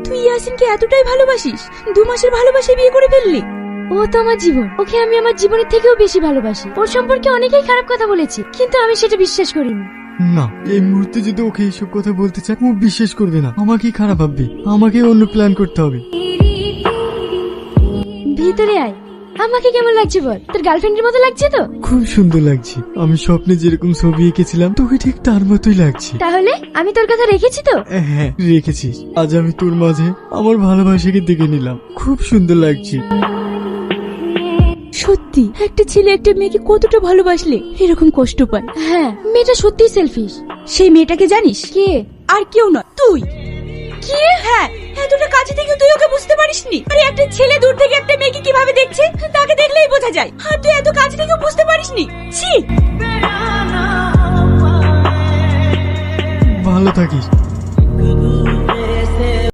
তুই ইয়াসিনকে এতটাই ভালোবাসিস, 2 মাসের ভালোবাসায় বিয়ে করে ফেললি? ও তো আমার জীবন, ওকে আমি আমার জীবনের থেকেও বেশি ভালোবাসি। ওর সম্পর্কে অনেকেই খারাপ কথা বলেছে, কিন্তু আমি সেটা বিশ্বাস করিনি। না, এই মুহূর্তে যদি ওকে এইসব কথা বলতে চায় ও বিশ্বাস করবে না, আমাকেই খারাপ ভাববে। আমাকে অন্য প্ল্যান করতে হবে। ভিতরে আয়। আমাকে কেমন লাগছে বল? তোর গার্লফ্রেন্ডের মতো লাগছে তো? খুব সুন্দর লাগছে। আমি স্বপ্নে যেরকম ছবি এঁকেছিলাম তোকে ঠিক তার মতোই লাগছে। তাহলে আমি তোর কথা রেখেছি তো? হ্যাঁ, রেখেছিস। আজ আমি তোর মাঝে আমার ভালোবাসাকে দেখে নিলাম। খুব সুন্দর লাগছে। সত্যি একটা ছেলে একটা মেয়েকে কতটা ভালোবাসলে এরকম কষ্ট পায়। হ্যাঁ, মেয়েটা সত্যিই সেলফিশ। সেই মেয়েটাকে জানিস? কে? আর কেউ নয়, তুই। কি? হ্যাঁ, এতটা কাছে থেকে তুই ওকে বুঝতে পারিসনি? আরে একটা ছেলে দূর থেকে একটা মেয়েকে কিভাবে দেখছে তাকে দেখলেই বোঝা যায়, আর তুই এত কাছে থেকে বুঝতে পারিসনি। ছি। ভালো থাকিস।